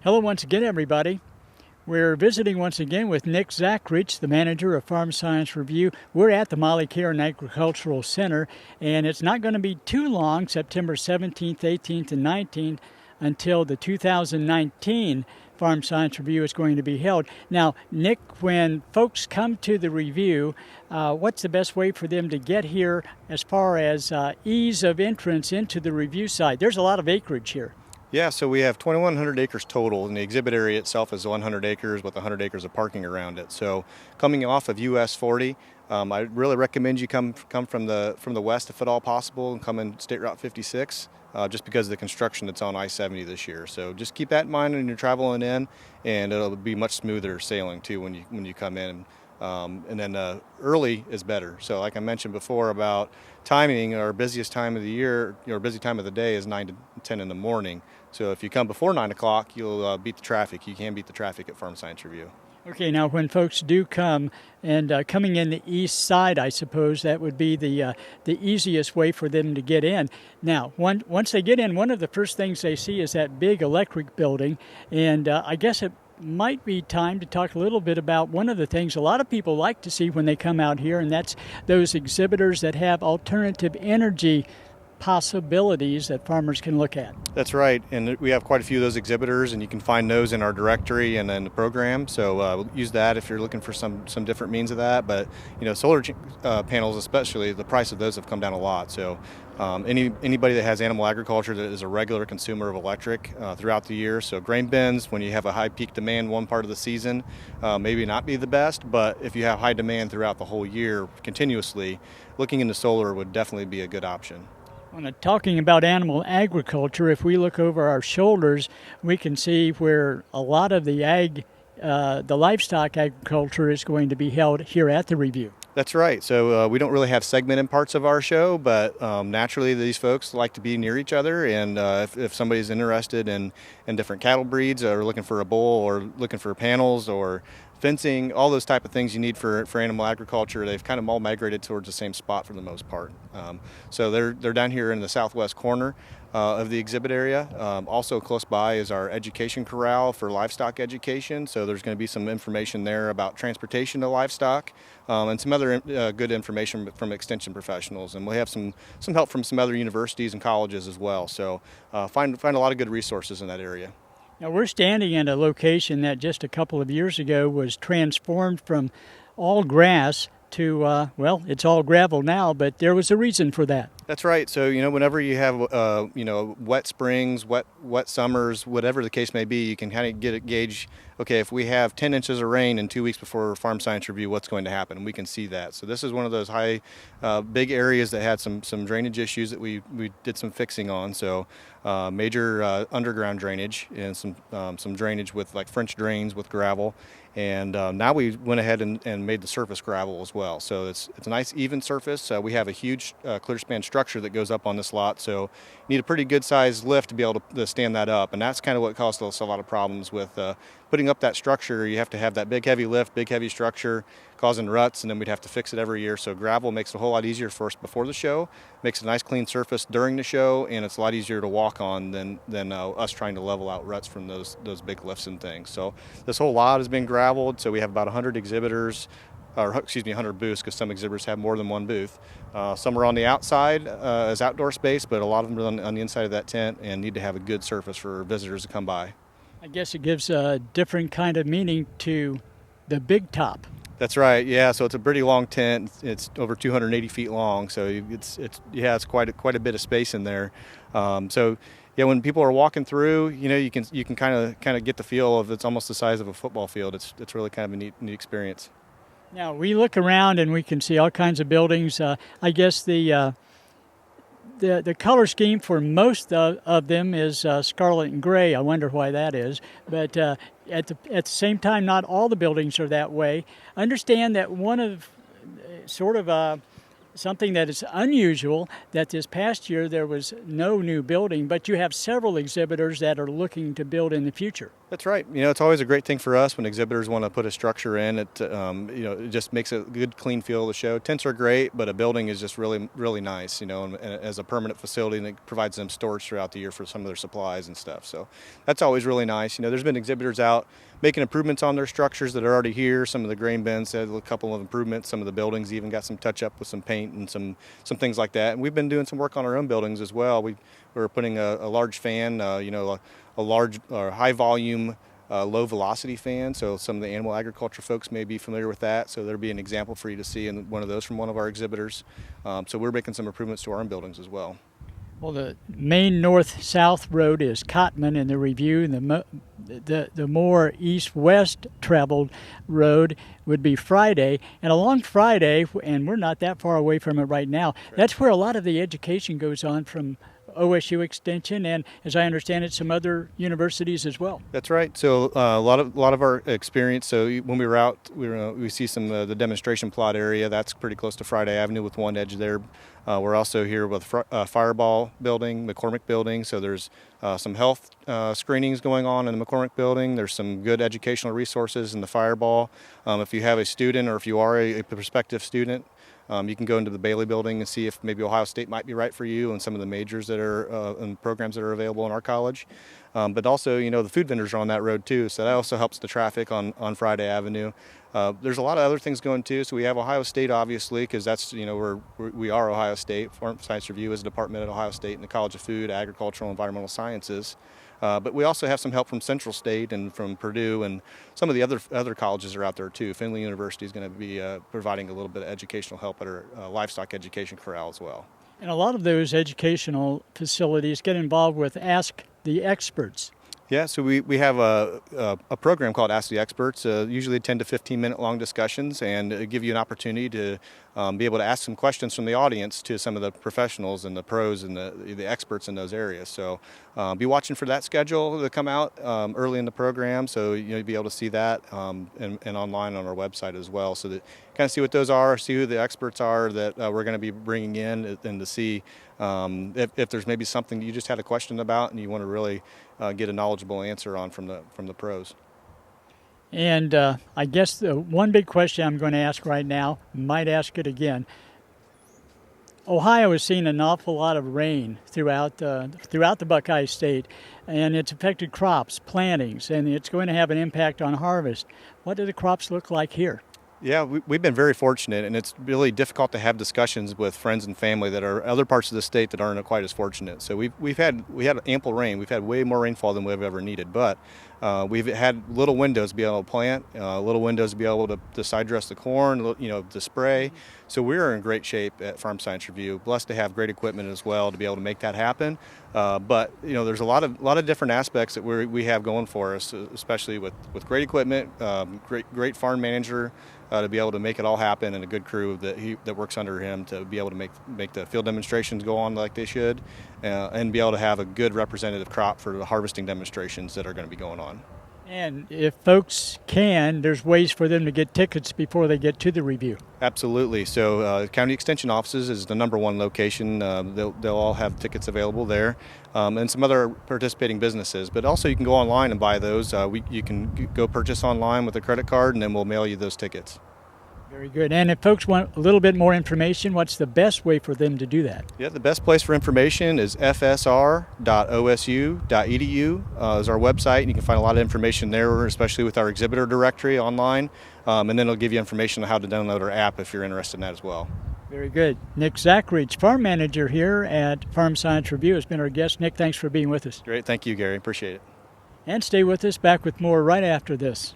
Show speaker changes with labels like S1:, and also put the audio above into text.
S1: Hello once again, everybody. We're visiting once again with Nick Zackrich, the manager of Farm Science Review. We're at the Molly Cairn Agricultural Center, and it's not going to be too long, September 17th, 18th, and 19th, until the 2019 Farm Science Review is going to be held. Now, Nick, when folks come to the review, what's the best way for them to get here as far as ease of entrance into the review site? There's a lot of acreage here.
S2: Yeah, so we have 2,100 acres total, and the exhibit area itself is 100 acres with 100 acres of parking around it. So coming off of US 40, I really recommend you come from the west if at all possible, and come in State Route 56, just because of the construction that's on I-70 this year. So just keep that in mind when you're traveling in, and it'll be much smoother sailing too when you come in. And then early is better. So like I mentioned before about timing, our busiest time of the year, busy time of the day is 9 to 10 in the morning. So if you come before 9 o'clock, you'll beat the traffic. You can beat the traffic at Farm Science Review. Okay,
S1: now when folks do come, and coming in the east side, I suppose that would be the easiest way for them to get in. Now, once they get in, one of the first things they see is that big electric building, and I guess it might be time to talk a little bit about one of the things a lot of people like to see when they come out here, and that's those exhibitors that have alternative energy possibilities that farmers can look at.
S2: That's right, and we have quite a few of those exhibitors, and you can find those in our directory and in the program. So we'll use that if you're looking for some different means of that. But solar panels, especially, the price of those have come down a lot. So anybody that has animal agriculture that is a regular consumer of electric throughout the year. So grain bins, when you have a high peak demand one part of the season, maybe not be the best. But if you have high demand throughout the whole year continuously, looking into solar would definitely be a good option.
S1: Talking about animal agriculture, if we look over our shoulders, we can see where a lot of the livestock agriculture is going to be held here at the review.
S2: That's right. So we don't really have segmented parts of our show, but naturally these folks like to be near each other. And if somebody's interested in different cattle breeds, or looking for a bull, or looking for panels, or fencing, all those type of things you need for animal agriculture, they've kind of all migrated towards the same spot for the most part. So they're down here in the southwest corner of the exhibit area. Also close by is our education corral for livestock education. So there's going to be some information there about transportation of livestock, and some other good information from extension professionals. And we'll have some help from some other universities and colleges as well. So find a lot of good resources in that area.
S1: Now, we're standing at a location that just a couple of years ago was transformed from all grass to, it's all gravel now, but there was a reason for that.
S2: That's right. So, whenever you have, wet springs, wet summers, whatever the case may be, you can kind of gauge, okay, if we have 10 inches of rain in 2 weeks before Farm Science Review, what's going to happen? And we can see that. So this is one of those big areas that had some drainage issues that we did some fixing on. So major underground drainage and some drainage with like French drains with gravel. And now we went ahead and made the surface gravel as well. So it's a nice even surface. We have a huge clear span structure that goes up on this lot. So you need a pretty good sized lift to be able to stand that up. And that's kind of what caused us a lot of problems with putting up that structure. You have to have that big heavy lift, big heavy structure, causing ruts, and then we'd have to fix it every year. So gravel makes it a whole lot easier for us before the show, makes a nice clean surface during the show, and it's a lot easier to walk on than us trying to level out ruts from those big lifts and things. So this whole lot has been graveled. So we have about 100 exhibitors, 100 booths, because some exhibitors have more than one booth. Some are on the outside as outdoor space, but a lot of them are on the inside of that tent and need to have a good surface for visitors to come by.
S1: I guess it gives a different kind of meaning to the big top.
S2: That's right. Yeah. So it's a pretty long tent. It's over 280 feet long. So it's quite a bit of space in there. So yeah, when people are walking through, you can kind of get the feel of it's almost the size of a football field. It's really kind of a neat experience.
S1: Now we look around and we can see all kinds of buildings. I guess the color scheme for most of them is scarlet and gray. I wonder why that is. But at the same time, not all the buildings are that way. Understand that one of something that is unusual, that this past year there was no new building, but you have several exhibitors that are looking to build in the future.
S2: That's right. It's always a great thing for us when exhibitors want to put a structure in. It just makes a good, clean feel of the show. Tents are great, but a building is just really, really nice, and as a permanent facility, and it provides them storage throughout the year for some of their supplies and stuff. So that's always really nice. There's been exhibitors out making improvements on their structures that are already here. Some of the grain bins had a couple of improvements. Some of the buildings even got some touch up with some paint and some things like that. And we've been doing some work on our own buildings as well. We're putting a large fan, a large or high volume low velocity fan. So some of the animal agriculture folks may be familiar with that. So there'll be an example for you to see in one of those from one of our exhibitors. So we're making some improvements to our own buildings as well.
S1: Well, the main north-south road is Cotman in the review, and the more east-west traveled road would be Friday. And along Friday, and we're not that far away from it right now, that's where a lot of the education goes on from OSU Extension, and as I understand it, some other universities as well.
S2: That's right. So a lot of our experience. So when we were out, we see some the demonstration plot area. That's pretty close to Friday Avenue with one edge there. We're also here with Fireball Building, McCormick Building. So there's some health screenings going on in the McCormick Building. There's some good educational resources in the Fireball. If you have a student or if you are a prospective student, you can go into the Bailey Building and see if maybe Ohio State might be right for you and some of the majors that are and programs that are available in our college. But also, the food vendors are on that road too, so that also helps the traffic on Friday Avenue. There's a lot of other things going too. So we have Ohio State, obviously, because that's we are Ohio State. Farm Science Review is a department at Ohio State in the College of Food, Agricultural, and Environmental Sciences. But we also have some help from Central State and from Purdue, and some of the other colleges are out there too. Findlay University is going to be providing a little bit of educational help at our livestock education corral as well.
S1: And a lot of those educational facilities get involved with Ask the Experts.
S2: Yeah, so we have a program called Ask the Experts, usually 10 to 15 minute long discussions, and give you an opportunity to be able to ask some questions from the audience to some of the professionals and the pros and the experts in those areas. So be watching for that schedule to come out early in the program, so you'll be able to see that and online on our website as well, so that kind of see what those are, see who the experts are that we're going to be bringing in, and to see if there's maybe something you just had a question about and you want to really get a knowledgeable answer on from the pros.
S1: And I guess the one big question I'm going to ask right now, might ask it again. Ohio has seen an awful lot of rain throughout the Buckeye State, and it's affected crops, plantings, and it's going to have an impact on harvest. What do the crops look like here?
S2: Yeah, we've been very fortunate, and it's really difficult to have discussions with friends and family that are other parts of the state that aren't quite as fortunate. So we had ample rain. We've had way more rainfall than we've ever needed, but we've had little windows to be able to plant, little windows to be able to side dress the corn, to spray. So we're in great shape at Farm Science Review. Blessed to have great equipment as well to be able to make that happen. But there's a lot of different aspects that we have going for us, especially with great equipment, great farm manager. To be able to make it all happen, and a good crew that works under him to be able to make the field demonstrations go on like they should, and be able to have a good representative crop for the harvesting demonstrations that are going to be going on. And
S1: if folks can, there's ways for them to get tickets before they get to the review.
S2: Absolutely. So County Extension offices is the number one location. They'll all have tickets available there, and some other participating businesses. But also you can go online and buy those. You can go purchase online with a credit card, and then we'll mail you those tickets.
S1: Very good. And if folks want a little bit more information, what's the best way for them to do that?
S2: Yeah, the best place for information is fsr.osu.edu is our website. And you can find a lot of information there, especially with our exhibitor directory online. And then it'll give you information on how to download our app if you're interested in that as well.
S1: Very good. Nick Zackrich, farm manager here at Farm Science Review, has been our guest. Nick, thanks for being with us.
S2: Great. Thank you, Gary. Appreciate it.
S1: And stay with us. Back with more right after this.